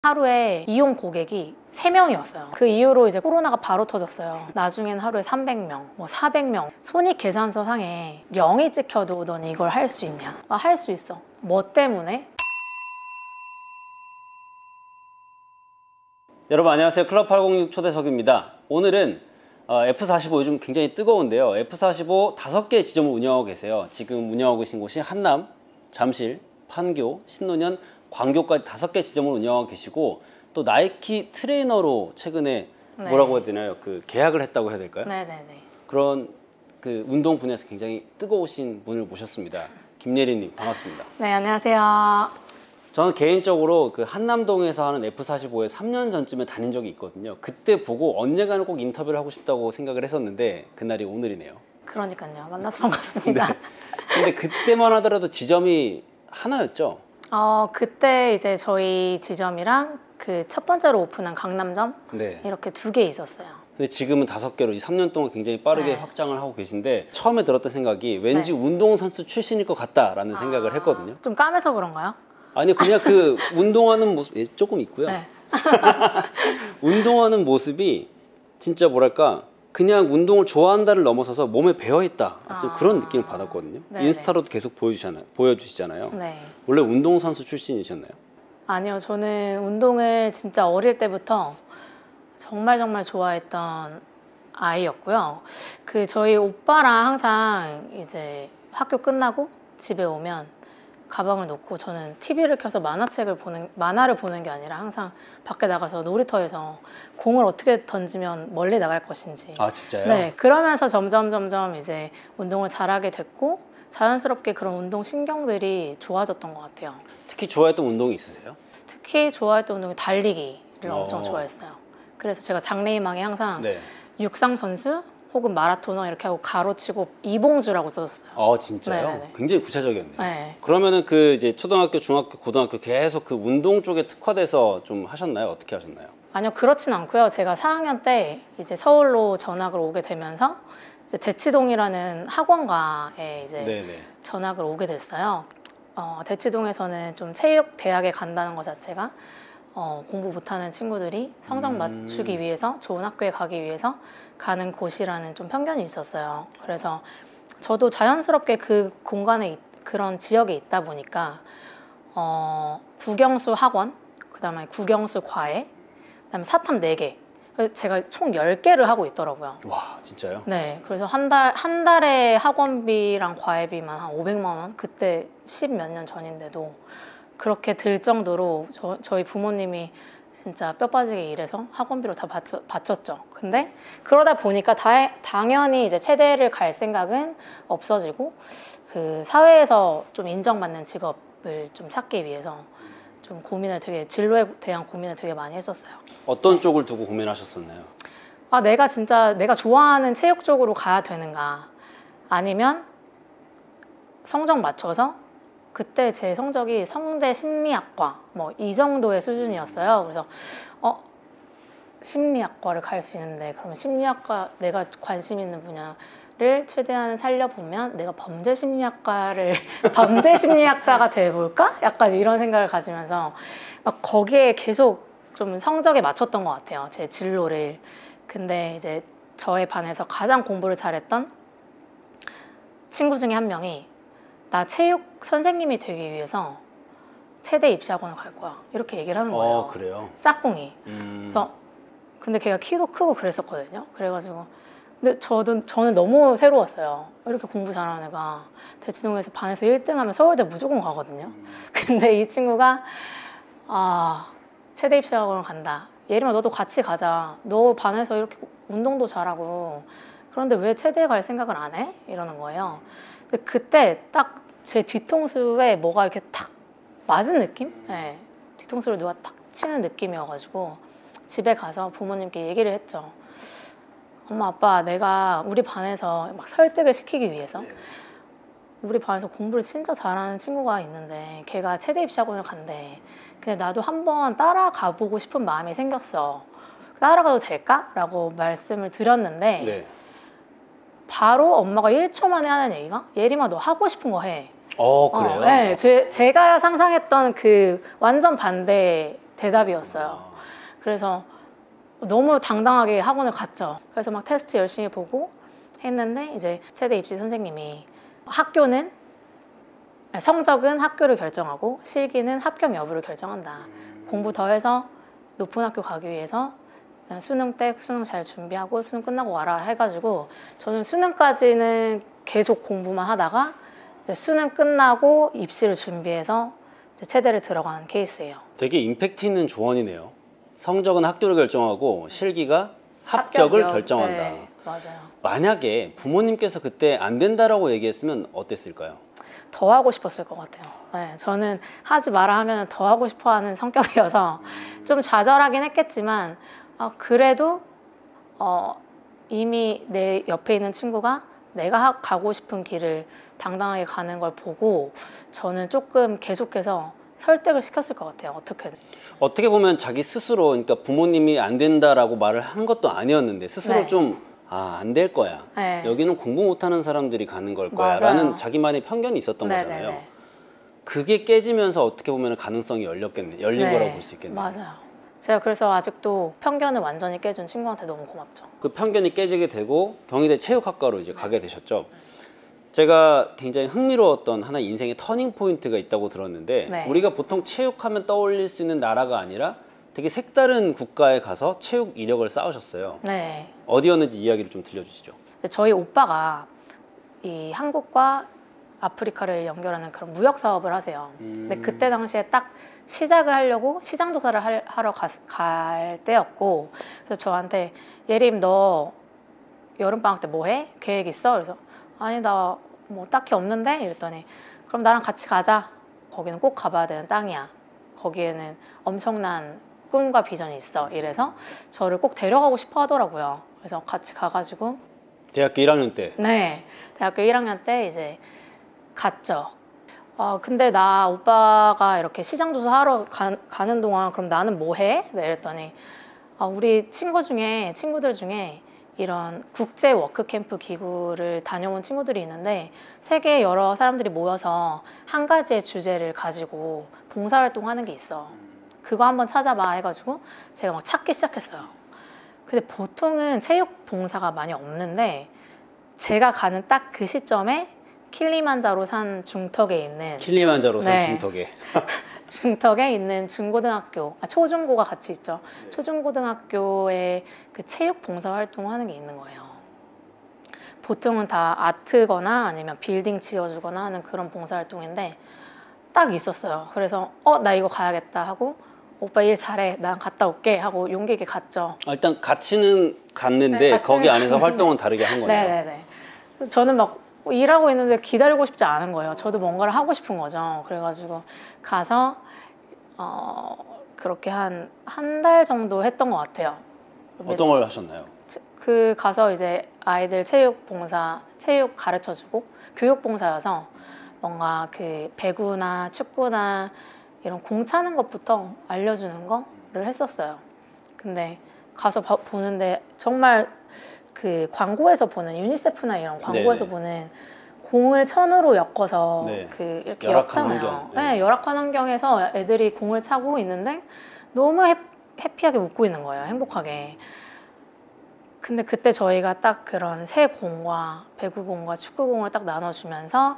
하루에 이용 고객이 3명이었어요. 그 이후로 이제 코로나가 바로 터졌어요. 나중엔 하루에 300명, 뭐 400명. 손익계산서 상에 0이 찍혀도 넌 이걸 할 수 있냐? 아, 할 수 있어. 뭐 때문에? 여러분 안녕하세요. 클럽 806 초대석입니다. 오늘은 F45 요즘 굉장히 뜨거운데요. F45 5개의 지점을 운영하고 계세요. 지금 운영하고 계신 곳이 한남, 잠실, 판교, 신논현, 광교까지 5개 지점을 운영하고 계시고, 또 나이키 트레이너로 최근에 뭐라고 해야 되나요? 그 계약을 했다고 해야 될까요? 네네네. 그런 그 운동 분야에서 굉장히 뜨거우신 분을 모셨습니다. 김예린님 반갑습니다. 네, 안녕하세요. 저는 개인적으로 그 한남동에서 하는 F45에 3년 전쯤에 다닌 적이 있거든요. 그때 보고 언젠가는 꼭 인터뷰를 하고 싶다고 생각을 했었는데 그날이 오늘이네요. 그러니까요. 만나서 반갑습니다. 네. 근데 그때만 하더라도 지점이 하나였죠? 그때 이제 저희 지점이랑 그 첫 번째로 오픈한 강남점 네. 이렇게 2개 있었어요. 근데 지금은 5개로 3년 동안 굉장히 빠르게 네. 확장을 하고 계신데, 처음에 들었던 생각이 왠지 네. 운동선수 출신일 것 같다라는 생각을 했거든요. 좀 까매서 그런가요? 아니요, 그냥 그 운동하는 모습 조금 있고요. 네. 운동하는 모습이 진짜 뭐랄까, 그냥 운동을 좋아한다를 넘어서서 몸에 배어있다, 그런 느낌을 받았거든요. 네네. 인스타로도 계속 보여주시잖아요. 네. 원래 운동선수 출신이셨나요? 아니요, 저는 운동을 진짜 어릴 때부터 정말 좋아했던 아이였고요. 그 저희 오빠랑 항상 이제 학교 끝나고 집에 오면 가방을 놓고 저는 TV를 켜서 만화를 보는 게 아니라 항상 밖에 나가서 놀이터에서 공을 어떻게 던지면 멀리 나갈 것인지. 아, 진짜요? 네, 그러면서 점점 이제 운동을 잘하게 됐고 자연스럽게 그런 운동 신경들이 좋아졌던 것 같아요. 특히 좋아했던 운동이 있으세요? 특히 좋아했던 운동이 달리기를 엄청 좋아했어요. 그래서 제가 장래희망에 항상 네. 육상 선수 혹은 마라토너 이렇게 하고 가로치고 이봉주라고 써줬어요. 진짜요? 네네네. 굉장히 구체적이었네요. 네. 그러면은 그 이제 초등학교, 중학교, 고등학교 계속 그 운동 쪽에 특화돼서 좀 하셨나요? 어떻게 하셨나요? 아니요, 그렇진 않고요. 제가 4학년 때 이제 서울로 전학을 오게 되면서 이제 대치동이라는 학원가에 이제 네네. 전학을 오게 됐어요. 대치동에서는 좀 체육 대학에 간다는 것 자체가 공부 못하는 친구들이 성적 맞추기 위해서 좋은 학교에 가기 위해서 가는 곳이라는 좀 편견이 있었어요. 그래서 저도 자연스럽게 그 공간에 그런 지역에 있다 보니까 국영수 학원, 그다음에 국영수 과외, 그다음에 사탐 4개, 제가 총 10개를 하고 있더라고요. 와, 진짜요? 네, 그래서 한 달에 학원비랑 과외비만 한 500만 원, 그때 10 몇 년 전인데도 그렇게 들 정도로 저희 부모님이 진짜 뼈 빠지게 일해서 학원비로 다 바쳤죠. 근데 그러다 보니까 당연히 이제 체대를 갈 생각은 없어지고, 그 사회에서 좀 인정받는 직업을 좀 찾기 위해서 좀 진로에 대한 고민을 되게 많이 했었어요. 어떤 쪽을 두고 고민하셨었나요? 내가 좋아하는 체육 쪽으로 가야 되는가, 아니면 성적 맞춰서, 그때 제 성적이 성대 심리학과 뭐 이 정도의 수준이었어요. 그래서 심리학과를 갈 수 있는데, 그러면 심리학과 내가 관심 있는 분야를 최대한 살려보면 내가 범죄 심리학자가 돼볼까? 약간 이런 생각을 가지면서 막 거기에 계속 좀 성적에 맞췄던 것 같아요, 제 진로를. 근데 이제 저의 반에서 가장 공부를 잘했던 친구 중에 한 명이 나 체육 선생님이 되기 위해서 체대 입시학원을 갈 거야, 이렇게 얘기를 하는 거예요. 그래요? 짝꿍이. 그래서 근데 걔가 키도 크고 그랬었거든요. 그래가지고 근데 저는 너무 새로웠어요. 이렇게 공부 잘하는 애가 대치동에서 반에서 1등하면 서울대 무조건 가거든요. 근데 이 친구가 체대 입시학원을 간다. 예림아, 너도 같이 가자. 너 반에서 이렇게 운동도 잘하고 그런데 왜 체대에 갈 생각을 안 해? 이러는 거예요. 근데 그때 딱 제 뒤통수에 뭐가 이렇게 탁 맞은 느낌? 네. 뒤통수를 누가 탁 치는 느낌이어가지고 집에 가서 부모님께 얘기를 했죠. 엄마, 아빠, 내가 우리 반에서 막 설득을 시키기 위해서 우리 반에서 공부를 진짜 잘하는 친구가 있는데 걔가 체대 입시학원을 간대. 근데 나도 한번 따라가 보고 싶은 마음이 생겼어. 따라가도 될까? 라고 말씀을 드렸는데 네. 바로 엄마가 1초 만에 하는 얘기가, 예림아, 너 하고 싶은 거 해. 그래요? 네, 제가 상상했던 그 완전 반대 대답이었어요. 그래서 너무 당당하게 학원을 갔죠. 그래서 막 테스트 열심히 보고 했는데 이제 체대 입시 선생님이 성적은 학교를 결정하고 실기는 합격 여부를 결정한다. 공부 더 해서 높은 학교 가기 위해서 수능 때 수능 잘 준비하고 수능 끝나고 와라 해가지고 저는 수능까지는 계속 공부만 하다가 이제 수능 끝나고 입시를 준비해서 이제 체대를 들어간 케이스예요. 되게 임팩트 있는 조언이네요. 성적은 학교를 결정하고 실기가 합격을 결정한다. 네, 맞아요. 만약에 부모님께서 그때 안 된다라고 얘기했으면 어땠을까요? 더 하고 싶었을 것 같아요. 네, 저는 하지 마라 하면 더 하고 싶어 하는 성격이어서 좀 좌절하긴 했겠지만 그래도 이미 내 옆에 있는 친구가 내가 가고 싶은 길을 당당하게 가는 걸 보고 저는 조금 계속해서 설득을 시켰을 것 같아요. 어떻게든. 어떻게 보면 자기 스스로, 그러니까 부모님이 안 된다라고 말을 한 것도 아니었는데 스스로 네. 좀 안 될 거야. 네. 여기는 공부 못하는 사람들이 가는 걸 거야. 맞아요. 라는 자기만의 편견이 있었던 네네네. 거잖아요. 그게 깨지면서 어떻게 보면 가능성이 열린 네. 거라고 볼 수 있겠네요. 맞아요. 제가 그래서 아직도 편견을 완전히 깨준 친구한테 너무 고맙죠. 그 편견이 깨지게 되고 경희대 체육학과로 이제 가게 되셨죠. 제가 굉장히 흥미로웠던 하나의 인생의 터닝 포인트가 있다고 들었는데 네. 우리가 보통 체육하면 떠올릴 수 있는 나라가 아니라 되게 색다른 국가에 가서 체육 이력을 쌓으셨어요. 네. 어디였는지 이야기를 좀 들려주시죠. 이제 저희 오빠가 이 한국과 아프리카를 연결하는 그런 무역 사업을 하세요. 근데 그때 당시에 딱 시작을 하려고 시장 조사를 하러 갈 때였고, 그래서 저한테 예림 너 여름방학 때 뭐 해? 계획 있어? 그래서 아니 나 뭐 딱히 없는데? 이랬더니 그럼 나랑 같이 가자. 거기는 꼭 가봐야 되는 땅이야. 거기에는 엄청난 꿈과 비전이 있어. 이래서 저를 꼭 데려가고 싶어 하더라고요. 그래서 같이 가가지고 대학교 1학년 때. 네, 대학교 1학년 때 이제 갔죠. 근데 나 오빠가 이렇게 시장 조사하러 가는 동안 그럼 나는 뭐 해? 네, 이랬더니 우리 친구들 중에 이런 국제 워크캠프 기구를 다녀온 친구들이 있는데 세계 여러 사람들이 모여서 한 가지의 주제를 가지고 봉사활동하는 게 있어. 그거 한번 찾아봐 해가지고 제가 막 찾기 시작했어요. 근데 보통은 체육 봉사가 많이 없는데 제가 가는 딱 그 시점에 킬리만자로 산 중턱에 있는 킬리만자로 산 네. 중턱에. 중턱에 있는 중고등학교, 초중고가 같이 있죠. 초중고등학교에 그 체육 봉사 활동하는 게 있는 거예요. 보통은 다 아트거나 아니면 빌딩 지어주거나 하는 그런 봉사 활동인데 딱 있었어요. 그래서 나 이거 가야겠다 하고 오빠 일 잘해, 난 갔다 올게 하고 용기 있게 갔죠. 일단 같이는 갔는데 네, 거기 안에서 활동은 다르게 한 거네요. 네네네. 그래서 저는 막 일하고 있는데 기다리고 싶지 않은 거예요. 저도 뭔가를 하고 싶은 거죠. 그래가지고 가서 그렇게 한 달 정도 했던 것 같아요. 어떤 걸 하셨나요? 그 가서 이제 아이들 체육 가르쳐주고 교육 봉사여서 뭔가 그 배구나 축구나 이런 공 차는 것부터 알려주는 거를 했었어요. 근데 가서 보는데 정말 그 광고에서 보는 유니세프나 이런 광고에서 네네. 보는 공을 천으로 엮어서 네. 그 이렇게 열악한 엮잖아요. 환경. 네. 네. 열악한 환경에서 애들이 공을 차고 있는데 너무 해피하게 웃고 있는 거예요. 행복하게. 근데 그때 저희가 딱 그런 새 공과 배구공과 축구공을 딱 나눠주면서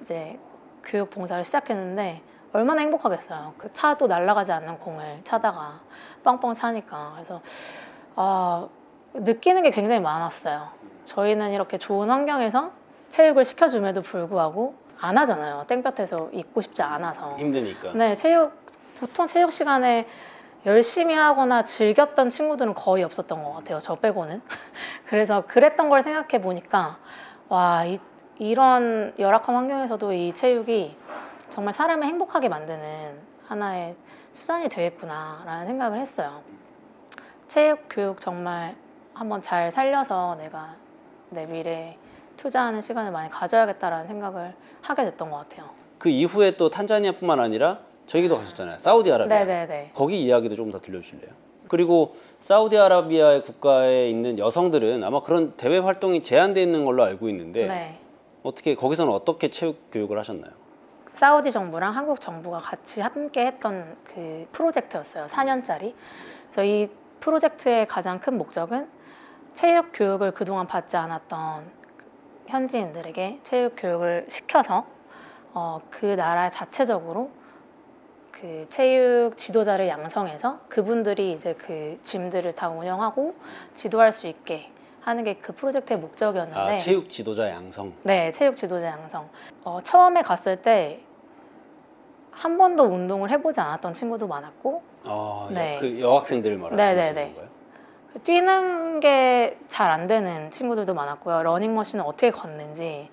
이제 교육 봉사를 시작했는데 얼마나 행복하겠어요. 그 차도 날아가지 않는 공을 차다가 빵빵 차니까. 그래서 느끼는 게 굉장히 많았어요. 저희는 이렇게 좋은 환경에서 체육을 시켜줌에도 불구하고 안 하잖아요. 땡볕에서 있고 싶지 않아서. 힘드니까. 네, 보통 체육 시간에 열심히 하거나 즐겼던 친구들은 거의 없었던 것 같아요. 저 빼고는. 그래서 그랬던 걸 생각해 보니까 와, 이런 열악한 환경에서도 이 체육이 정말 사람을 행복하게 만드는 하나의 수단이 되겠구나라는 생각을 했어요. 체육 교육 정말 한번 잘 살려서 내가 내 미래에 투자하는 시간을 많이 가져야겠다라는 생각을 하게 됐던 것 같아요. 그 이후에 또 탄자니아뿐만 아니라 저기도 가셨잖아요. 사우디아라비아. 네네네. 거기 이야기도 조금 더 들려주실래요? 그리고 사우디아라비아의 국가에 있는 여성들은 아마 그런 대외 활동이 제한되어 있는 걸로 알고 있는데 네. 거기서는 어떻게 체육 교육을 하셨나요? 사우디 정부랑 한국 정부가 같이 함께 했던 그 프로젝트였어요. 4년짜리. 그래서 이 프로젝트의 가장 큰 목적은 체육 교육을 그동안 받지 않았던 현지인들에게 체육 교육을 시켜서 그 나라 자체적으로 그 체육 지도자를 양성해서 그분들이 이제 그 짐들을 다 운영하고 지도할 수 있게 하는 게 그 프로젝트의 목적이었는데. 체육 지도자 양성. 네, 체육 지도자 양성. 처음에 갔을 때 한 번도 운동을 해보지 않았던 친구도 많았고. 네. 그 여학생들 말씀하시는 건가요? 뛰는 게 잘 안 되는 친구들도 많았고요. 러닝머신을 어떻게 걷는지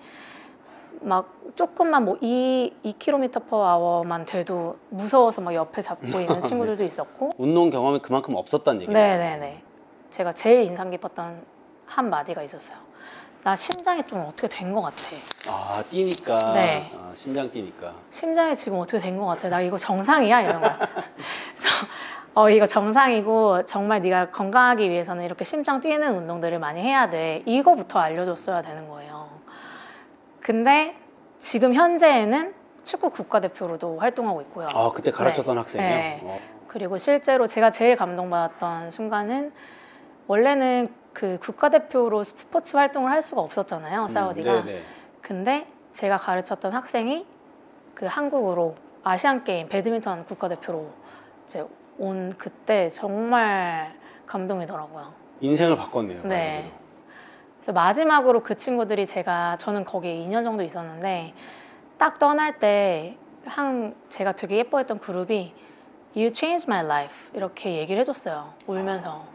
막 조금만 뭐 2km/h만 돼도 무서워서 막 옆에 잡고 있는 친구들도 있었고. 운동 경험이 그만큼 없었다는 얘기예요. 네네네. 제가 제일 인상 깊었던 한 마디가 있었어요. 나 심장이 좀 어떻게 된 것 같아. 뛰니까. 네. 심장 뛰니까. 심장이 지금 어떻게 된 것 같아. 나 이거 정상이야? 이런 거야. 그래서 이거 정상이고 정말 네가 건강하기 위해서는 이렇게 심장 뛰는 운동들을 많이 해야 돼. 이거부터 알려줬어야 되는 거예요. 근데 지금 현재에는 축구 국가대표로도 활동하고 있고요. 그때 가르쳤던 학생이요? 네. 그리고 실제로 제가 제일 감동받았던 순간은 원래는 그 국가대표로 스포츠 활동을 할 수가 없었잖아요, 사우디가. 근데 제가 가르쳤던 학생이 그 한국으로 아시안게임 배드민턴 국가대표로 이제 온 그때 정말 감동이더라고요. 인생을 바꿨네요. 네. 그래서 마지막으로 그 친구들이 저는 거기에 2년 정도 있었는데 딱 떠날 때 제가 되게 예뻐했던 그룹이 You changed my life 이렇게 얘기를 해줬어요. 울면서요?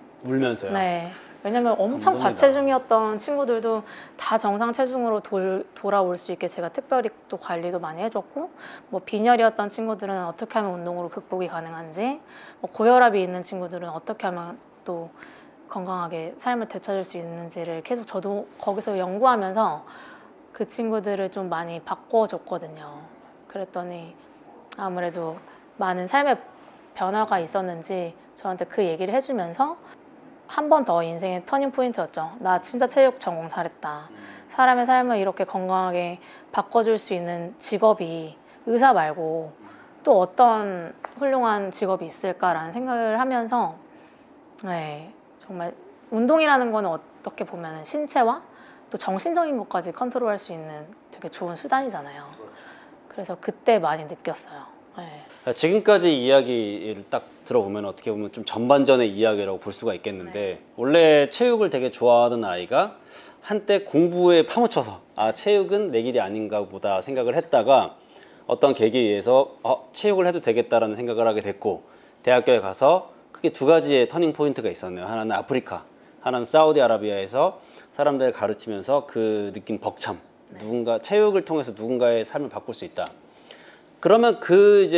네. 왜냐면 엄청 감동이다. 과체중이었던 친구들도 다 정상 체중으로 돌아올 수 있게 제가 특별히 또 관리도 많이 해줬고, 뭐 빈혈이었던 친구들은 어떻게 하면 운동으로 극복이 가능한지, 뭐 고혈압이 있는 친구들은 어떻게 하면 또 건강하게 삶을 되찾을 수 있는지를 계속 저도 거기서 연구하면서 그 친구들을 좀 많이 바꿔줬거든요. 그랬더니 아무래도 많은 삶의 변화가 있었는지 저한테 그 얘기를 해주면서 한 번 더 인생의 터닝 포인트였죠. 나 진짜 체육 전공 잘했다. 사람의 삶을 이렇게 건강하게 바꿔줄 수 있는 직업이 의사 말고 또 어떤 훌륭한 직업이 있을까라는 생각을 하면서 정말 운동이라는 거는 어떻게 보면 신체와 또 정신적인 것까지 컨트롤할 수 있는 되게 좋은 수단이잖아요. 그래서 그때 많이 느꼈어요. 지금까지 이야기를 딱 들어보면 어떻게 보면 좀 전반전의 이야기라고 볼 수가 있겠는데, 원래 체육을 되게 좋아하던 아이가 한때 공부에 파묻혀서 체육은 내 길이 아닌가 보다 생각을 했다가 어떤 계기에 의해서 체육을 해도 되겠다라는 생각을 하게 됐고, 대학교에 가서 크게 두 가지의 터닝 포인트가 있었네요. 하나는 아프리카, 하나는 사우디아라비아에서 사람들을 가르치면서 그 느낀 벅참, 누군가 체육을 통해서 누군가의 삶을 바꿀 수 있다. 그러면 그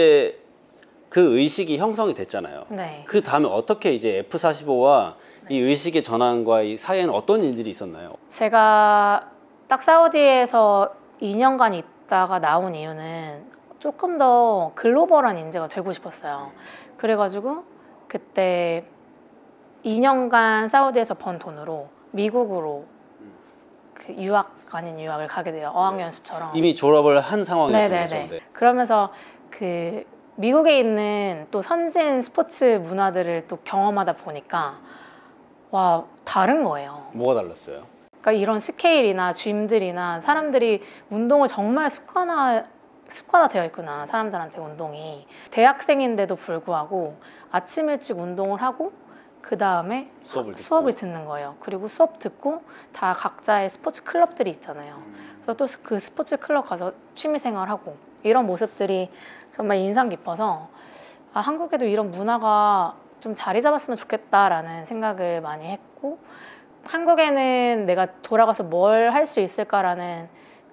의식이 형성이 됐잖아요. 네. 그 다음에 어떻게 이제 F45와 이 의식의 전환과 이 사이에는 어떤 일들이 있었나요? 제가 딱 사우디에서 2년간 있다가 나온 이유는 조금 더 글로벌한 인재가 되고 싶었어요. 그래가지고 그때 2년간 사우디에서 번 돈으로 미국으로 그 유학 아닌 유학을 가게 돼요. 어학연수처럼. 이미 졸업을 한 상황이었던 거죠. 네. 그러면서 그 미국에 있는 또 선진 스포츠 문화들을 또 경험하다 보니까 와, 다른 거예요. 뭐가 달랐어요? 그러니까 이런 스케일이나 짐들이나 사람들이 운동을 정말 습관화되어 있구나. 사람들한테 운동이. 대학생인데도 불구하고 아침 일찍 운동을 하고 그 다음에 수업을 듣는 거예요. 그리고 수업 듣고 다 각자의 스포츠 클럽들이 있잖아요. 그래서 또 그 스포츠 클럽 가서 취미생활하고 이런 모습들이 정말 인상 깊어서 한국에도 이런 문화가 좀 자리 잡았으면 좋겠다라는 생각을 많이 했고, 한국에는 내가 돌아가서 뭘 할 수 있을까라는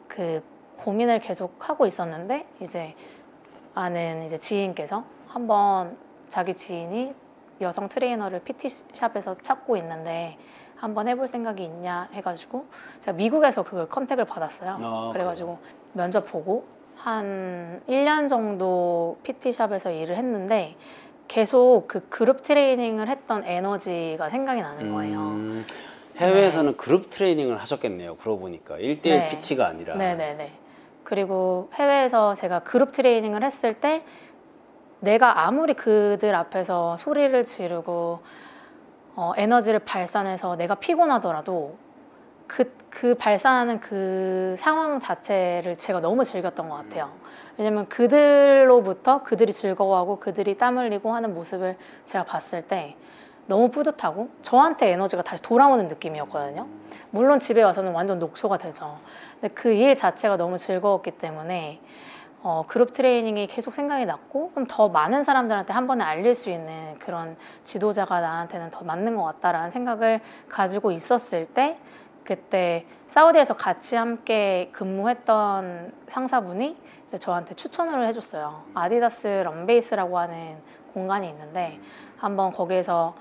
그 고민을 계속 하고 있었는데, 이제 아는 이제 지인께서 한번 자기 지인이 여성 트레이너를 PT샵에서 찾고 있는데 한번 해볼 생각이 있냐 해가지고 제가 미국에서 그걸 컨택을 받았어요. 그래가지고 면접 보고 한 1년 정도 PT샵에서 일을 했는데 계속 그 그룹 트레이닝을 했던 에너지가 생각이 나는 거예요. 해외에서는 그룹 트레이닝을 하셨겠네요. 그러고 보니까 1대1 PT가 아니라. 네네네. 그리고 해외에서 제가 그룹 트레이닝을 했을 때 내가 아무리 그들 앞에서 소리를 지르고 에너지를 발산해서 내가 피곤하더라도 그 발산하는 그 상황 자체를 제가 너무 즐겼던 것 같아요. 왜냐면 그들로부터 그들이 즐거워하고 그들이 땀 흘리고 하는 모습을 제가 봤을 때 너무 뿌듯하고 저한테 에너지가 다시 돌아오는 느낌이었거든요. 물론 집에 와서는 완전 녹초가 되죠. 근데 그 일 자체가 너무 즐거웠기 때문에 그룹 트레이닝이 계속 생각이 났고 그럼 더 많은 사람들한테 한 번에 알릴 수 있는 그런 지도자가 나한테는 더 맞는 것 같다라는 생각을 가지고 있었을 때 그때 사우디에서 같이 함께 근무했던 상사분이 이제 저한테 추천을 해줬어요. 아디다스 런베이스라고 하는 공간이 있는데 한번 거기에서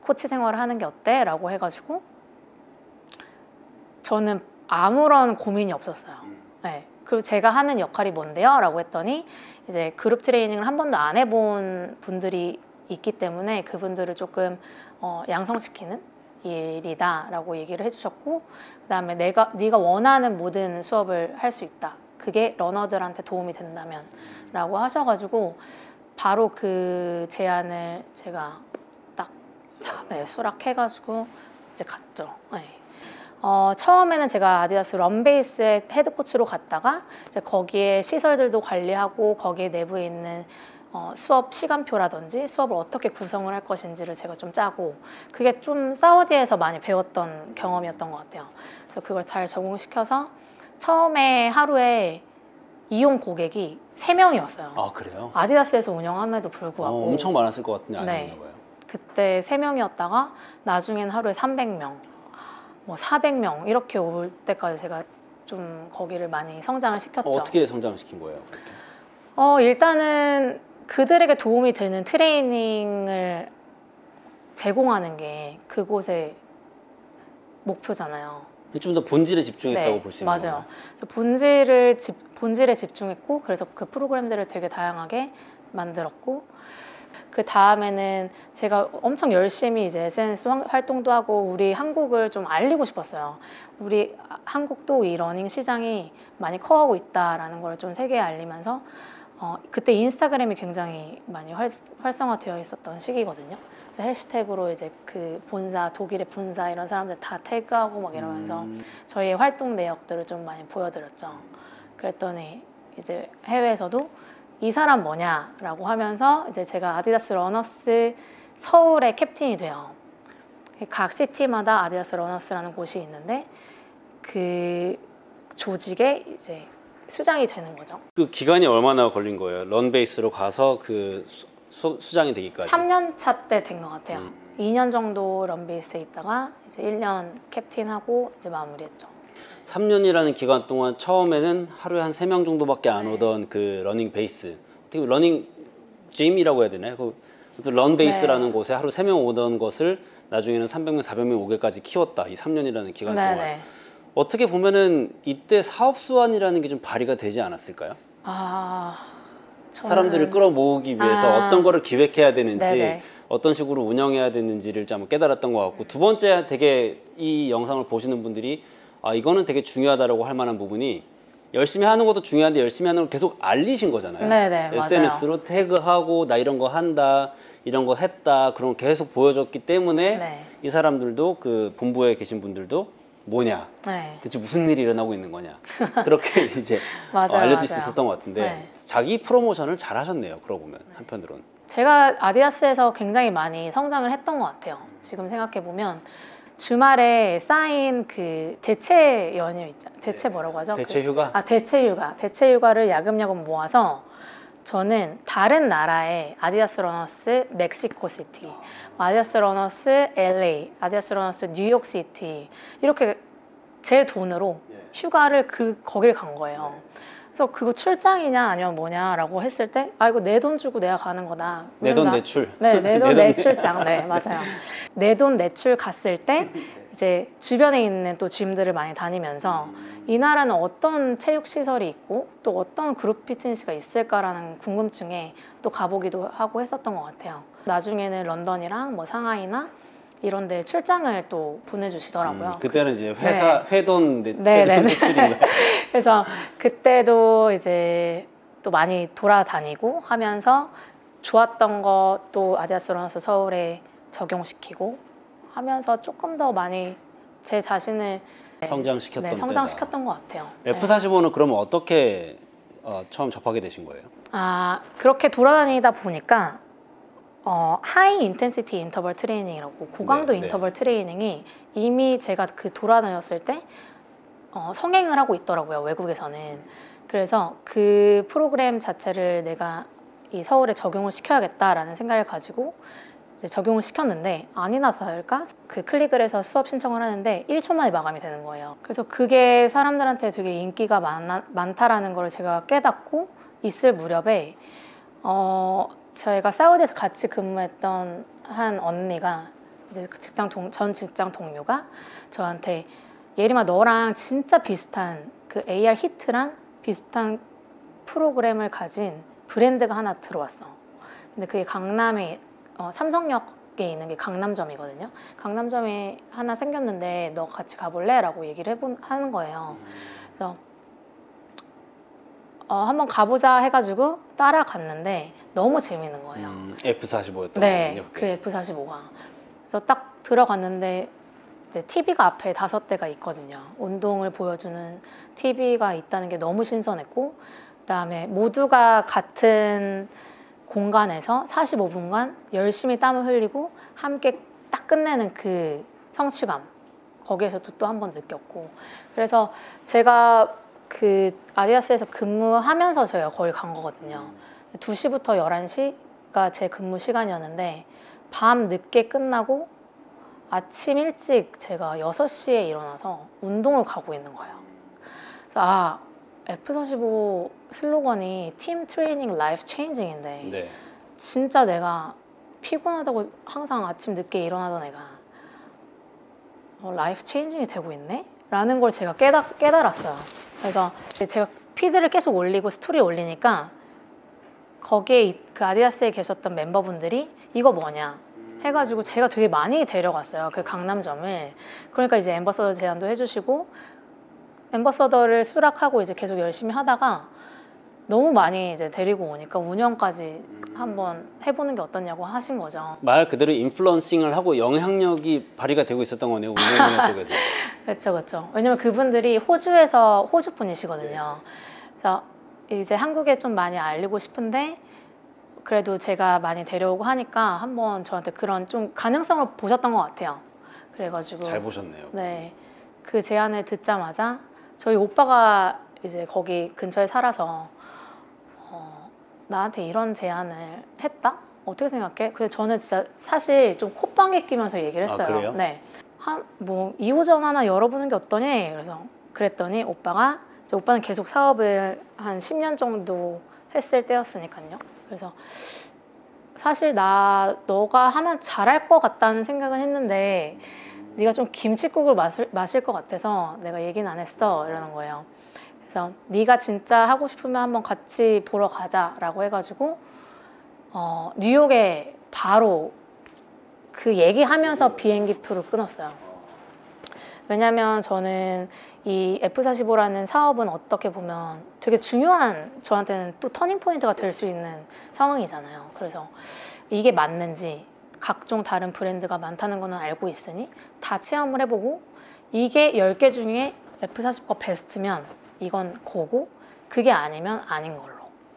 코치 생활을 하는 게 어때? 라고 해가지고 저는 아무런 고민이 없었어요. 네. 그리고 제가 하는 역할이 뭔데요? 라고 했더니 이제 그룹 트레이닝을 한 번도 안 해본 분들이 있기 때문에 그분들을 조금 양성시키는 일이다 라고 얘기를 해주셨고 그 다음에 네가 원하는 모든 수업을 할 수 있다. 그게 러너들한테 도움이 된다면 라고 하셔가지고 바로 그 제안을 제가 딱 수락해가지고 이제 갔죠. 네. 처음에는 제가 아디다스 런베이스의 헤드코치로 갔다가 이제 거기에 시설들도 관리하고 거기에 내부에 있는 수업 시간표라든지 수업을 어떻게 구성을 할 것인지를 제가 좀 짜고 그게 좀 사우디에서 많이 배웠던 경험이었던 것 같아요. 그래서 그걸 잘 적응시켜서 처음에 하루에 이용 고객이 3명이었어요. 아, 그래요? 아디다스에서 운영함에도 불구하고 엄청 많았을 것 같은데 네. 아니었나 봐요. 그때 3명이었다가 나중엔 하루에 300명, 뭐 400명 이렇게 올 때까지 제가 좀 거기를 많이 성장을 시켰죠. 어떻게 성장시킨 거예요? 그렇게? 일단은 그들에게 도움이 되는 트레이닝을 제공하는 게 그곳의 목표잖아요. 좀 더 본질에 집중했다고 네, 볼 수 있는 거예요. 맞아요. 그래서 본질에 집중했고 그래서 그 프로그램들을 되게 다양하게 만들었고 그 다음에는 제가 엄청 열심히 이제 SNS 활동도 하고 우리 한국을 좀 알리고 싶었어요. 우리 한국도 이 러닝 시장이 많이 커가고 있다라는 걸 좀 세계에 알리면서 그때 인스타그램이 굉장히 많이 활성화되어 있었던 시기거든요. 그래서 해시태그로 이제 그 본사, 독일의 본사 이런 사람들 다 태그하고 막 이러면서 저희의 활동 내역들을 좀 많이 보여드렸죠. 그랬더니 이제 해외에서도 이 사람 뭐냐라고 하면서 이제 제가 아디다스 러너스 서울의 캡틴이 돼요. 각 시티마다 아디다스 러너스라는 곳이 있는데 그 조직에 이제 수장이 되는 거죠. 그 기간이 얼마나 걸린 거예요? 런베이스로 가서 그 수장이 되기까지? 3년 차 때 된 것 같아요. 2년 정도 런베이스에 있다가 이제 1년 캡틴하고 이제 마무리했죠. 3년이라는 기간 동안 처음에는 하루에 한 3명 정도밖에 안 네. 오던 그 러닝 베이스, 어떻게 러닝 짐이라고 해야 되나요? 그 런베이스라는 네. 곳에 하루 3명 오던 것을 나중에는 300명, 400명 오게까지 키웠다. 이 3년이라는 기간 네, 동안. 네. 어떻게 보면은 이때 사업 수완이라는 게 좀 발휘가 되지 않았을까요? 사람들을 끌어모으기 위해서 어떤 거를 기획해야 되는지 네네. 어떤 식으로 운영해야 되는지를 좀 깨달았던 것 같고 두 번째 되게 이 영상을 보시는 분들이 이거는 되게 중요하다고 할 만한 부분이 열심히 하는 것도 중요한데 열심히 하는 걸 계속 알리신 거잖아요. 네네, SNS로 맞아요. 태그하고 나 이런 거 한다 이런 거 했다 그런 거 계속 보여줬기 때문에 네. 이 사람들도 그 본부에 계신 분들도 뭐냐 네. 대체 무슨 일이 일어나고 있는 거냐 그렇게 이제 맞아요, 알려줄 수 맞아요. 있었던 것 같은데 네. 자기 프로모션을 잘 하셨네요. 그러고 보면 한편으로는. 제가 아디다스에서 굉장히 많이 성장을 했던 것 같아요. 지금 생각해보면 주말에 쌓인 그 대체 연휴 있잖아요. 대체 뭐라고 하죠? 대체 휴가? 대체 휴가. 대체 휴가를 야금야금 모아서 저는 다른 나라의 아디다스 러너스 멕시코 시티, 아디다스 러너스 LA, 아디다스 러너스 뉴욕 시티 이렇게 제 돈으로 휴가를 거길 간 거예요. 그래서 그거 출장이냐 아니면 뭐냐라고 했을 때 이거 내 돈 주고 내가 가는 거다. 내 돈 내출. 네, 내 돈 내출장. 네, 맞아요. 내 돈 내출 갔을 때 이제 주변에 있는 또 짐들을 많이 다니면서 이 나라는 어떤 체육 시설이 있고 또 어떤 그룹 피트니스가 있을까라는 궁금증에 또 가보기도 하고 했었던 것 같아요. 나중에는 런던이랑 뭐 상하이나 이런 데 출장을 또 보내주시더라고요. 그때는 이제 회사 네. 회돈 네네네. 대출인가요? 그래서 그때도 이제 또 많이 돌아다니고 하면서 좋았던 것도 아디다스로 나서 서울에 적용시키고 하면서 조금 더 많이 제 자신을 성장시켰던 때다. 성장시켰던 것 같아요. F45는 그러면 어떻게 처음 접하게 되신 거예요? 그렇게 돌아다니다 보니까 하이 인텐시티 인터벌 트레이닝이라고 고강도 네, 인터벌 트레이닝이 이미 제가 그 돌아다녔을 때 성행을 하고 있더라고요, 외국에서는. 그래서 그 프로그램 자체를 내가 이 서울에 적용을 시켜야겠다라는 생각을 가지고 이제 적용을 시켰는데 아니나 다를까 그 클릭을 해서 수업 신청을 하는데 1초 만에 마감이 되는 거예요. 그래서 그게 사람들한테 되게 인기가 많다라는 걸 제가 깨닫고 있을 무렵에 저희가 사우디에서 같이 근무했던 한 언니가 이제 그 전 직장 동료가 저한테 예림아 너랑 진짜 비슷한 그 AR 히트랑 비슷한 프로그램을 가진 브랜드가 하나 들어왔어. 근데 그게 강남에 삼성역에 있는 게 강남점이거든요. 강남점에 하나 생겼는데 너 같이 가볼래? 라고 얘기를 하는 거예요. 그래서 한번 가보자 해가지고 따라갔는데 너무 재밌는 거예요. F45였던 네, 거군요. 그 F45가. 그래서 딱 들어갔는데 이제 TV가 앞에 5대가 있거든요. 운동을 보여주는 TV가 있다는 게 너무 신선했고, 그다음에 모두가 같은 공간에서 45분간 열심히 땀을 흘리고 함께 딱 끝내는 그 성취감, 거기에서도 또 한 번 느꼈고, 그래서 제가 그 아디다스에서 근무하면서 제가 거기 간 거거든요. 2시부터 11시가 제 근무 시간이었는데 밤 늦게 끝나고 아침 일찍 제가 6시에 일어나서 운동을 가고 있는 거예요. 그래서 F45 슬로건이 팀 트레이닝 라이프 체인징인데 네. 진짜 내가 피곤하다고 항상 아침 늦게 일어나던 애가 라이프 체인징이 되고 있네? 라는 걸 제가 깨달았어요. 그래서 제가 피드를 계속 올리고 스토리 올리니까 거기에 그 아디다스에 계셨던 멤버분들이 이거 뭐냐 해가지고 제가 되게 많이 데려갔어요. 그 강남점을. 그러니까 이제 앰버서더 제안도 해주시고 앰버서더를 수락하고 이제 계속 열심히 하다가 너무 많이 이제 데리고 오니까 운영까지 한번 해보는 게 어떠냐고 하신 거죠. 말 그대로 인플루언싱을 하고 영향력이 발휘가 되고 있었던 거네요. 운영 쪽에서. 그렇죠. 왜냐면 그분들이 호주 분이시거든요. 그래서 이제 한국에 좀 많이 알리고 싶은데 그래도 제가 많이 데려오고 하니까 한번 저한테 그런 좀 가능성을 보셨던 것 같아요. 그래가지고 잘 보셨네요. 네, 그 제안을 듣자마자 저희 오빠가 이제 거기 근처에 살아서 나한테 이런 제안을 했다? 어떻게 생각해? 근데 저는 진짜 사실 좀 콧방귀 끼면서 얘기를 했어요. 그래요? 네, 뭐 2호점 하나 열어보는 게 어떠니? 그래서 그랬더니 오빠는 계속 사업을 한 10년 정도 했을 때였으니까요. 그래서 사실 너가 하면 잘할 것 같다는 생각은 했는데 네가 좀 김칫국을 마실 것 같아서 내가 얘기는 안 했어 이러는 거예요. 그래서 네가 진짜 하고 싶으면 한번 같이 보러 가자라고 해가지고 뉴욕에 바로 그 얘기하면서 비행기표를 끊었어요. 왜냐면 저는 이 F45라는 사업은 어떻게 보면 되게 중요한 저한테는 또 터닝 포인트가 될 수 있는 상황이잖아요. 그래서 이게 맞는지 각종 다른 브랜드가 많다는 거는 알고 있으니 다 체험을 해보고 이게 10개 중에 F45가 베스트면 이건 고고 그게 아니면 아닌 걸로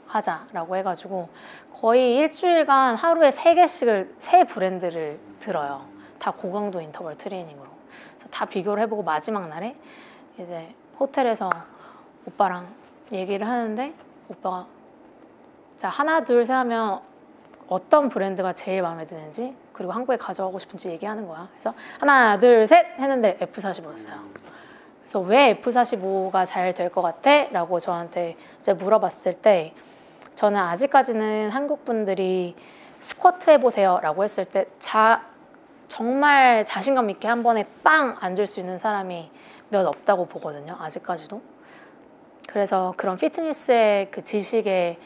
하자라고 해가지고 거의 일주일간 하루에 3개씩을 새 브랜드를 들어요. 다 고강도 인터벌 트레이닝으로. 그래서 다 비교를 해보고 마지막 날에 이제 호텔에서 오빠랑 얘기를 하는데 오빠가 자 하나 둘 셋 하면 어떤 브랜드가 제일 마음에 드는지 그리고 한국에 가져가고 싶은지 얘기하는 거야. 그래서 하나 둘 셋 했는데 F45였어요. 그래서 왜 F45가 잘 될 것 같아? 라고 저한테 이제 물어봤을 때 저는 아직까지는 한국 분들이 스쿼트 해보세요 라고 했을 때 정말 자신감 있게 한 번에 빵 앉을 수 있는 사람이 몇 없다고 보거든요. 아직까지도. 그래서 그런 피트니스의 그 지식에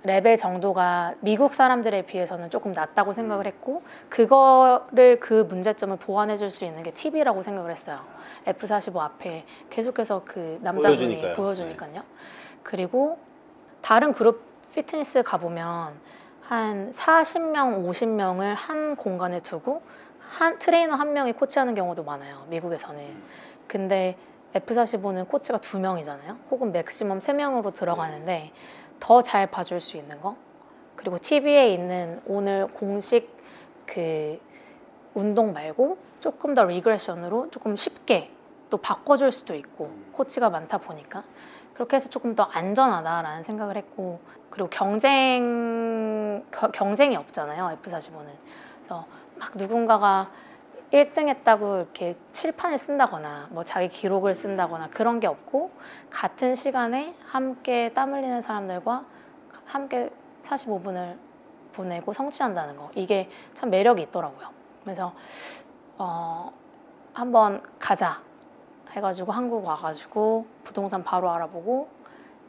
레벨 정도가 미국 사람들에 비해서는 조금 낮다고 생각을 했고 그거를 그 문제점을 보완해 줄 수 있는 게 TV라고 생각을 했어요. F45 앞에 계속해서 그 남자분이 보여주니까요. 그리고 다른 그룹 피트니스 가보면 한 40명, 50명을 한 공간에 두고 한 트레이너 한 명이 코치하는 경우도 많아요. 미국에서는. 근데 F45는 코치가 2명이잖아요. 혹은 맥시멈 3명으로 들어가는데 더 잘 봐줄 수 있는 거. 그리고 TV에 있는 오늘 공식 그 운동 말고 조금 더 리그레션으로 조금 쉽게 또 바꿔줄 수도 있고 코치가 많다 보니까 그렇게 해서 조금 더 안전하다라는 생각을 했고 그리고 경쟁이 없잖아요. F45는. 그래서 막 누군가가 1등 했다고 이렇게 칠판을 쓴다거나 뭐 자기 기록을 쓴다거나 그런 게 없고 같은 시간에 함께 땀 흘리는 사람들과 함께 45분을 보내고 성취한다는 거 이게 참 매력이 있더라고요. 그래서 한번 가자 해가지고 한국 와가지고 부동산 바로 알아보고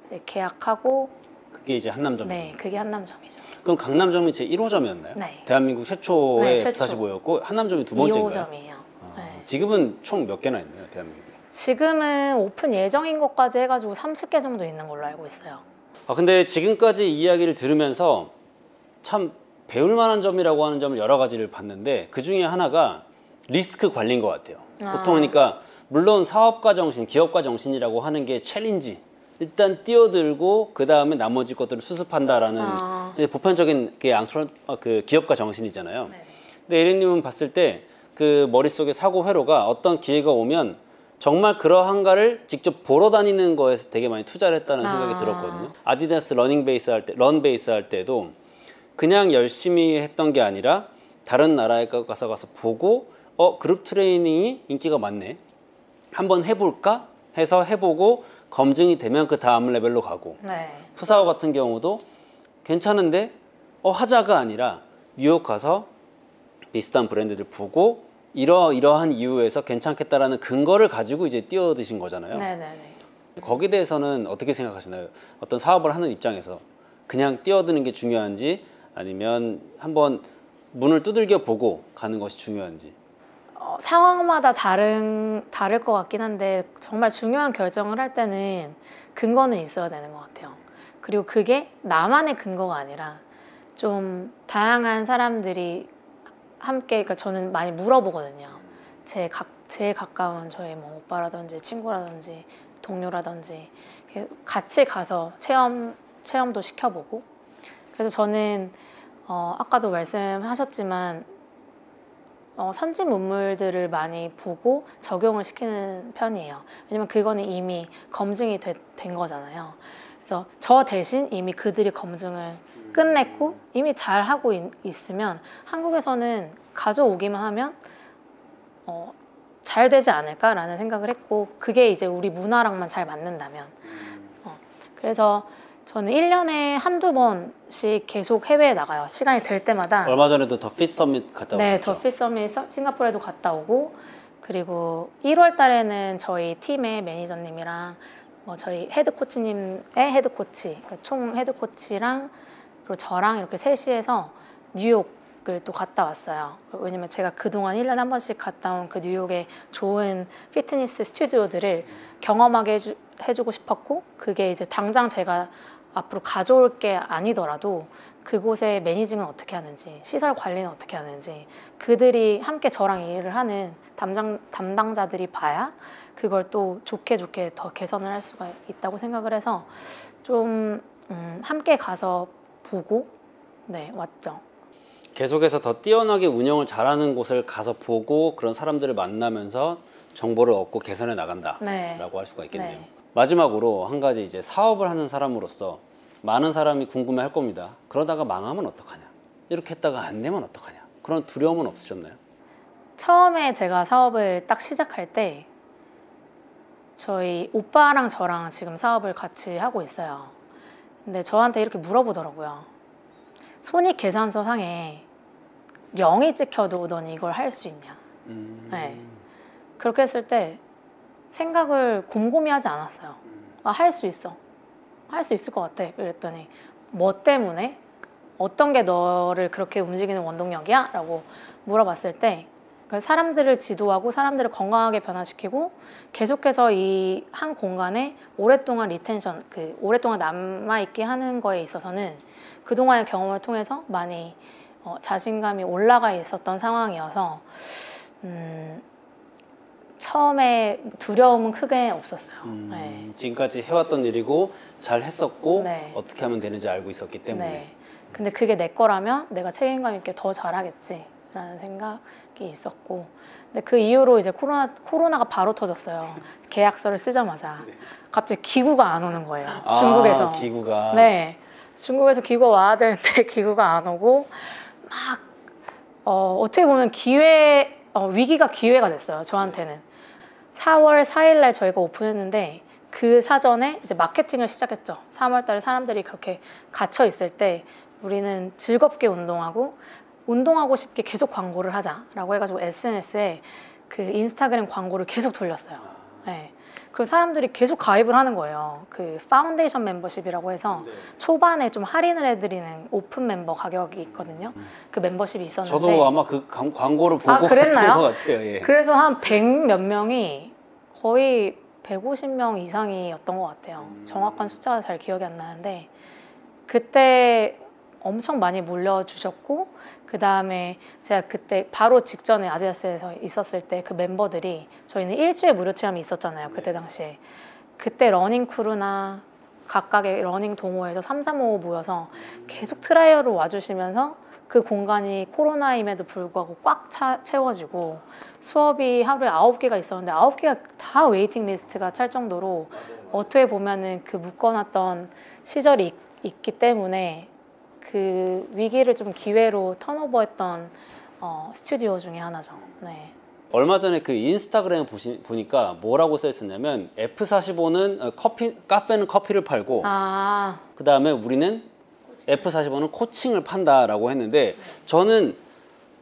이제 계약하고 그게 이제 한남점. 네, 그게 한남점이죠. 그럼 강남점이 제 1호점이었나요? 네. 대한민국 최초의 네, 최초. F45였고 한남점이 두 번째인가요? 2호점이에요. 네. 지금은 총 몇 개나 있나요, 대한민국에? 지금은 오픈 예정인 것까지 해가지고 30개 정도 있는 걸로 알고 있어요. 근데 지금까지 이야기를 들으면서 참 배울 만한 점이라고 하는 점을 여러 가지를 봤는데 그 중에 하나가 리스크 관리인 것 같아요. 보통 그러니까 물론 사업가 정신, 기업가 정신이라고 하는 게 챌린지. 일단 뛰어들고 그 다음에 나머지 것들을 수습한다라는 보편적인 그 기업가 정신이잖아요. 네. 근데 에릭님은 봤을 때 그 머릿속에 사고 회로가 어떤 기회가 오면 정말 그러한가를 직접 보러 다니는 거에서 되게 많이 투자를 했다는 생각이 들었거든요. 아디다스 런 베이스 할 때도 그냥 열심히 했던 게 아니라 다른 나라에 가서 보고 그룹 트레이닝이 인기가 많네. 한번 해볼까 해서 해보고 검증이 되면 그 다음 레벨로 가고 네. 푸사오 같은 경우도 괜찮은데 하자가 아니라 뉴욕 가서 비슷한 브랜드들 보고 이러한 이유에서 괜찮겠다라는 근거를 가지고 이제 뛰어드신 거잖아요. 네네네. 거기에 대해서는 어떻게 생각하시나요? 어떤 사업을 하는 입장에서 그냥 뛰어드는 게 중요한지 아니면 한번 문을 두들겨 보고 가는 것이 중요한지. 상황마다 다를 것 같긴 한데 정말 중요한 결정을 할 때는 근거는 있어야 되는 것 같아요. 그리고 그게 나만의 근거가 아니라 좀 다양한 사람들이 함께, 그러니까 저는 많이 물어보거든요. 제일 가까운 저희 뭐 오빠라든지 친구라든지 동료라든지 같이 가서 체험도 시켜보고. 그래서 저는 아까도 말씀하셨지만 선진 문물들을 많이 보고 적용을 시키는 편이에요. 왜냐면 그거는 이미 검증이 된 거잖아요. 그래서 저 대신 이미 그들이 검증을 끝냈고 이미 잘 하고 있으면 한국에서는 가져오기만 하면 잘 되지 않을까라는 생각을 했고 그게 이제 우리 문화랑만 잘 맞는다면 그래서 저는 1년에 한두 번씩 계속 해외에 나가요. 시간이 될 때마다. 얼마 전에도 더 핏 서밋 갔다 오셨죠? 네, 더 핏 서밋 싱가포르에도 갔다 오고 그리고 1월 달에는 저희 팀의 매니저님이랑 저희 헤드코치님의 헤드코치, 그러니까 총 헤드코치랑 그리고 저랑 이렇게 셋이서 뉴욕을 또 갔다 왔어요. 왜냐면 제가 그동안 1년에 한 번씩 갔다 온 그 뉴욕의 좋은 피트니스 스튜디오들을 경험하게 해주고 싶었고 그게 이제 당장 제가 앞으로 가져올 게 아니더라도 그곳의 매니징은 어떻게 하는지 시설 관리는 어떻게 하는지 그들이 함께 저랑 일을 하는 담당자들이 봐야 그걸 또 좋게 더 개선을 할 수가 있다고 생각을 해서 좀 함께 가서 보고 왔죠. 계속해서 더 뛰어나게 운영을 잘하는 곳을 가서 보고 그런 사람들을 만나면서 정보를 얻고 개선해 나간다라고 할 수가 있겠네요. 네. 마지막으로 한 가지 이제 사업을 하는 사람으로서 많은 사람이 궁금해할 겁니다. 그러다가 망하면 어떡하냐? 이렇게 했다가 안 되면 어떡하냐? 그런 두려움은 없으셨나요? 처음에 제가 사업을 딱 시작할 때 저희 오빠랑 저랑 지금 사업을 같이 하고 있어요. 근데 저한테 이렇게 물어보더라고요. 손익계산서 상에 0이 찍혀도 넌 이걸 할 수 있냐? 네. 그렇게 했을 때 생각을 곰곰이 하지 않았어요. 할 수 있어. 할 수 있을 것 같아. 그랬더니 뭐 때문에? 어떤 게 너를 그렇게 움직이는 원동력이야? 라고 물어봤을 때 사람들을 지도하고 사람들을 건강하게 변화시키고 계속해서 이 한 공간에 오랫동안 리텐션, 오랫동안 남아있게 하는 거에 있어서는 그동안의 경험을 통해서 많이 자신감이 올라가 있었던 상황이어서 처음에 두려움은 크게 없었어요. 네. 지금까지 해왔던 일이고 잘 했었고 네. 어떻게 하면 되는지 알고 있었기 때문에. 네. 근데 그게 내 거라면 내가 책임감 있게 더 잘하겠지라는 생각이 있었고, 근데 그 이후로 이제 코로나가 바로 터졌어요. 계약서를 쓰자마자 갑자기 기구가 안 오는 거예요. 중국에서. 기구가. 네. 중국에서 기구가 와야 되는데 기구가 안 오고 막 어떻게 보면 위기가 기회가 됐어요. 저한테는. 4월 4일 날 저희가 오픈했는데 그 사전에 이제 마케팅을 시작했죠. 3월 달에 사람들이 그렇게 갇혀 있을 때 우리는 즐겁게 운동하고 싶게 계속 광고를 하자라고 해가지고 SNS에 그 인스타그램 광고를 계속 돌렸어요. 네. 그리고 사람들이 계속 가입을 하는 거예요. 그 파운데이션 멤버십이라고 해서 초반에 좀 할인을 해드리는 오픈 멤버 가격이 있거든요. 그 멤버십이 있었는데 저도 아마 그 광고를 보고 그랬나요? 것 같아요. 예. 그래서 한 100 몇 명이 거의 150명 이상이었던 것 같아요. 정확한 숫자가 잘 기억이 안 나는데 그때 엄청 많이 몰려주셨고, 그 다음에 제가 그때 바로 직전에 아디다스에서 있었을 때 그 멤버들이 저희는 일주일 무료 체험이 있었잖아요. 그때 당시에. 그때 러닝 크루나 각각의 러닝 동호회에서 3, 3, 5 모여서 계속 트라이얼을 와주시면서 그 공간이 코로나임에도 불구하고 꽉 채워지고 수업이 하루에 9개가 있었는데 9개가 다 웨이팅 리스트가 찰 정도로 어떻게 보면은 그 묶어놨던 시절이 있기 때문에 그 위기를 좀 기회로 턴오버했던 스튜디오 중에 하나죠. 네. 얼마 전에 그 인스타그램 보니까 뭐라고 써 있었냐면 F45는 카페는 커피를 팔고 그 다음에 우리는 F45는 코칭을 판다라고 했는데 저는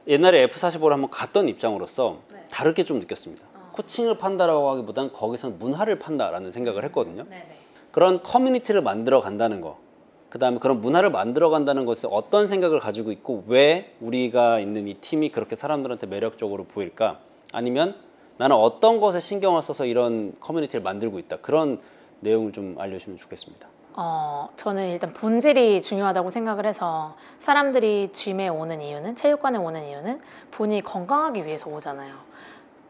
옛날에 F45를 한번 갔던 입장으로서 다르게 좀 느꼈습니다. 코칭을 판다라고 하기보단 거기서는 문화를 판다라는 생각을 했거든요. 그런 커뮤니티를 만들어 간다는 거, 그 다음에 그런 문화를 만들어 간다는 것에 어떤 생각을 가지고 있고 왜 우리가 있는 이 팀이 그렇게 사람들한테 매력적으로 보일까? 아니면 나는 어떤 것에 신경을 써서 이런 커뮤니티를 만들고 있다, 그런 내용을 좀 알려주시면 좋겠습니다. 저는 일단 본질이 중요하다고 생각을 해서 사람들이 짐에 오는 이유는, 체육관에 오는 이유는 본인이 건강하기 위해서 오잖아요.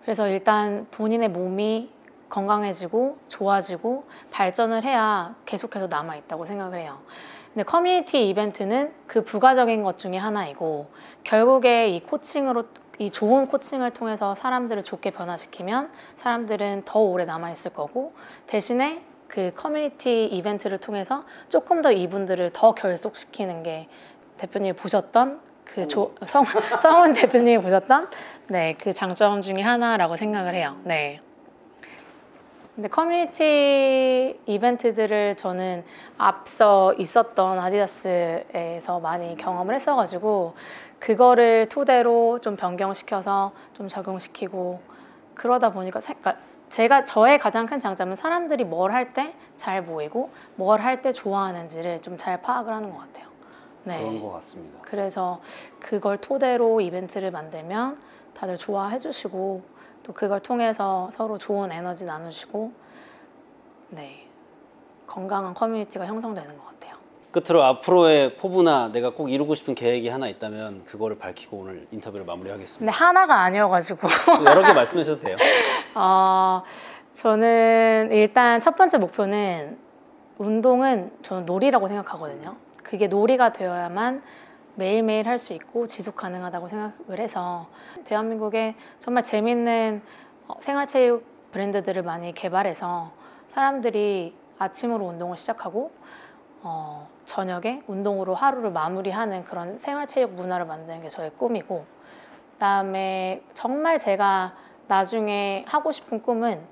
그래서 일단 본인의 몸이 건강해지고 좋아지고 발전을 해야 계속해서 남아있다고 생각을 해요. 근데 커뮤니티 이벤트는 그 부가적인 것 중에 하나이고, 결국에 이 좋은 코칭을 통해서 사람들을 좋게 변화시키면 사람들은 더 오래 남아있을 거고, 대신에 그 커뮤니티 이벤트를 통해서 조금 더 이분들을 더 결속시키는 게 대표님이 보셨던 성훈 대표님이 보셨던 그 장점 중에 하나라고 생각을 해요. 네. 근데 커뮤니티 이벤트들을 저는 앞서 있었던 아디다스에서 많이 경험을 했어가지고 그거를 토대로 좀 변경시켜서 좀 적용시키고 그러다 보니까 저의 가장 큰 장점은 사람들이 뭘 할 때 잘 보이고 뭘 할 때 좋아하는지를 좀 잘 파악을 하는 것 같아요. 네. 그런 것 같습니다. 그래서 그걸 토대로 이벤트를 만들면 다들 좋아해 주시고 또 그걸 통해서 서로 좋은 에너지 나누시고 건강한 커뮤니티가 형성되는 것 같아요. 끝으로 앞으로의 포부나 내가 꼭 이루고 싶은 계획이 하나 있다면 그거를 밝히고 오늘 인터뷰를 마무리하겠습니다. 근데 하나가 아니어가지고 여러 개 말씀해 주셔도 돼요. 저는 일단 첫 번째 목표는 운동은 저는 놀이라고 생각하거든요. 그게 놀이가 되어야만 매일매일 할 수 있고 지속 가능하다고 생각을 해서 대한민국에 정말 재밌는 생활체육 브랜드들을 많이 개발해서 사람들이 아침으로 운동을 시작하고 저녁에 운동으로 하루를 마무리하는 그런 생활체육 문화를 만드는 게 저의 꿈이고, 그다음에 정말 제가 나중에 하고 싶은 꿈은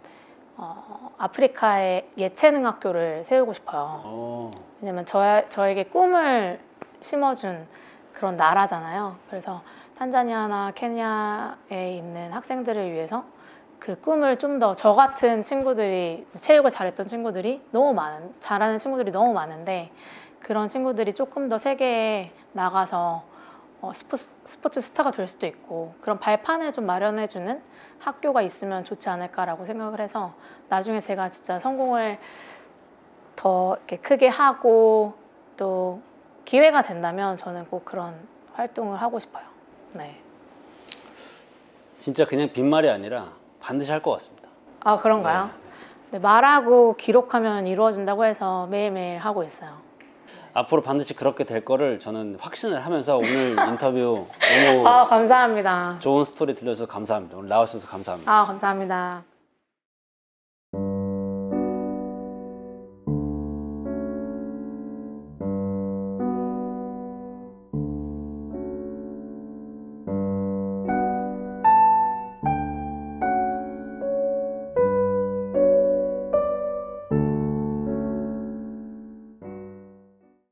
아프리카에 예체능 학교를 세우고 싶어요. 왜냐면 저에게 꿈을 심어준 그런 나라잖아요. 그래서 탄자니아나 케냐에 있는 학생들을 위해서 그 꿈을 좀 더, 저 같은 친구들이 체육을 잘했던 친구들이 잘하는 친구들이 너무 많은데 그런 친구들이 조금 더 세계에 나가서 스포츠 스타가 될 수도 있고 그런 발판을 좀 마련해주는 학교가 있으면 좋지 않을까라고 생각을 해서 나중에 제가 진짜 성공을 더 이렇게 크게 하고 또 기회가 된다면 저는 꼭 그런 활동을 하고 싶어요. 네. 진짜 그냥 빈말이 아니라 반드시 할 것 같습니다. 아, 그런가요? 네, 말하고 기록하면 이루어진다고 해서 매일매일 하고 있어요. 앞으로 반드시 그렇게 될 거를 저는 확신을 하면서 오늘 인터뷰 너무 아, 감사합니다. 좋은 스토리 들려줘서 감사합니다. 오늘 나와주셔서 감사합니다. 아, 감사합니다.